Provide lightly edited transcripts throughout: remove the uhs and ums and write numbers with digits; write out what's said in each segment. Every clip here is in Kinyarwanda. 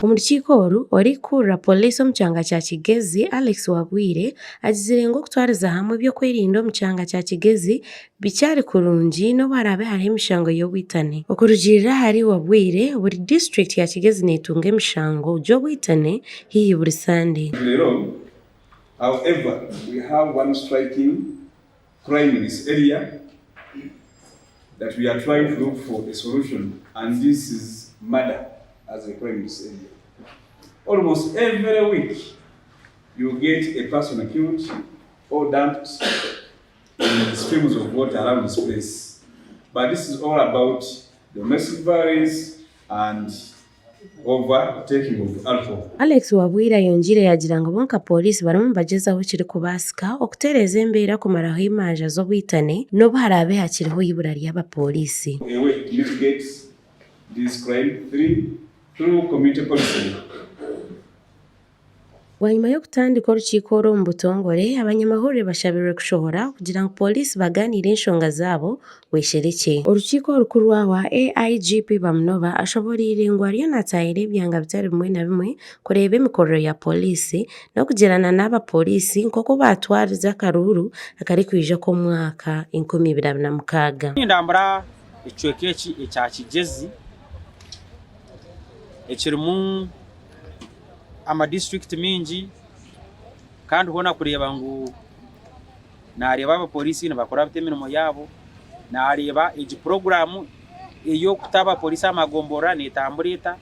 Omurukiko oru orikuhurira poliisi omu kyanga kya Kigezi Alex Wabwire agizire ngu okutwariza hamwe ebyokwerinda omu kyanga kya Kigezi bikyari kurungi n'obu harabe hariho emishango y'obwitane. Okurugiirira ahari Wabwire, buri district ya Kigezi neetunga emishango gy'obwitane haihi buri Sunday. However, we have one striking crime in this area that we are trying to look for a solution, and this is murder as a crime in this area. Almost every week, you get a person killed or dumped in the streams of water around this place. But this is all about domestic violence and overtaking of alcohol. Alex Wabwire yongire yagira ngu bonka poliisi barimu nibagezaho kiri kubaasika okutereeza embeera kumaraho imanja z'obwitane n'obu harabe hakiriho ibura ry'abapoliisi. A way to mitigate this crime through community policing. Wanyuma y'okutandika orukiiko oru omu butongore, abanyamahurire bashabirwe kushohora kugira ngu poliisi baganire enshonga zaabo bwesherekye. Orukiiko orukuru rwa AIGP Bamunoba ashoboreire ngu ariyo naatahira ebyanga bitari bimwe na bimwe kureeba emikorere ya poliisi n'okugirana n'abapoliisi nk'oku baatwariza akaruru akarikwija k'omwaka 2026. Ndambura ekicweka eki ekya Kigezi ekirimu amadistrict mingi kandi ubona kureba ngu nareba abapoliisi nibakora bite emirimo yabo, nareba egi programu eyo kutaba polisi amagombora netambureta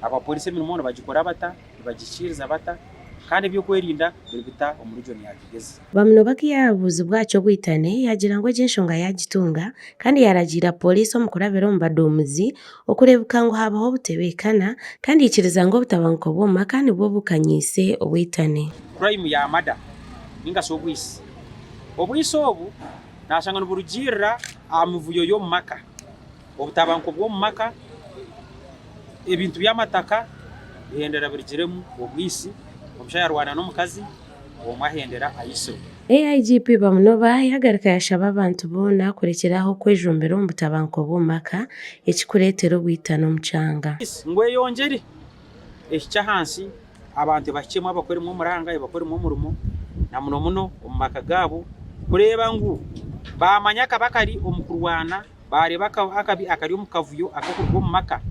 abapoliisi emirimo nibagikora bata nibagikiriza bata kandi ebyokwerinda biri bita omu region ya Kigezi. Bamunoba yabuzi bwakyo bwitane yagira ngu egi enshonga yagitunga kandi yaragira poliisi omu kurabira omu baduumizi okureebuka ngu habaho obutebekana kandi yikiriza ngu obutabanguko bw'omu maka nibwo bukanyiise obwitane. Crime ya mada ningashi obwisi obu nashanga niburugirira aha mivuyo y'omu maka, obutabanguko bw'omu maka, ebintu by'amataka bihendera birigiremu obwisi, omushaija arwana n'omukazi omwe ahendera aisiro. AIGP Bamunoba yahagarika yashaba abantu boona kurekeraho kwejumbira omu butabanguko bw'omu maka ekikureetera obwitane omu kyanga. Ngweyongyere ekikya hansi abantu bakimwe abakoremu omuranga abakoremu omurimo na muno muno omu maka gaabo kureeba ngu bamanya akabakari omu kurwana bareba akabi akari omu kavuyo akakorwa omu maka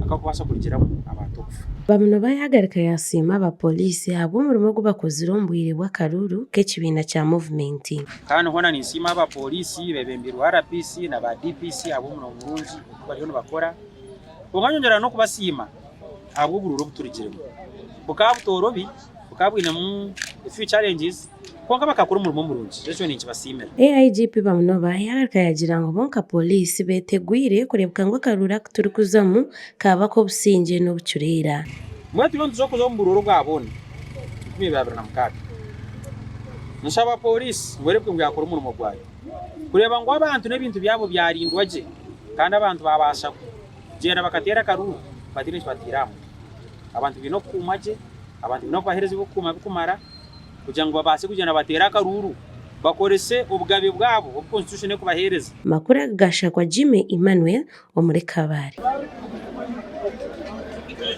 akakubaasa kurigiramu abantu okufa. Bamunoba yahagarika yasiima abapoliisi habw'omurimo ogu bakozire omu bwire bw'akaruru k'ekibiina kya movement. Kandi hona ninsiima abapoliisi bebembirwe RPC n'aba DPC habw'omurimo murungi ogu bariyo nibakora, onganyongera n'okubasiima habw'obururu obuturigiremu bukaba butorobi bukaba bwinemu a few challenges konka bakakora omurimo murungi ekyo ninkibasiimira. AIGP Bamunoba yahagarika yagira ngu bonka poliisi beetegwire kureebuka ngu akaruru aku turikuzamu kaaba k'obusinge n'obucureera. Mwe turiyo nituza omu bururu bwa boona 2026 nshaba poliisi ngu ereebwe ngu yakora omurimo gwayo kureeba ngu abantu n'ebintu byabo byarindwa gye kandi abantu babaasa kugyenda bakateera akaruru batiine ekibatiiramu. Abantu biine okukuuma gye, abantu biine okubaheereza ebyokukuuma bikumara kugira ngu babaase kugenda bateere akaruru bakorese obugabe bwabo obu constitution ekubaheereza. Makuru agashakwa Jimmy Emmanuel omuri Kabare.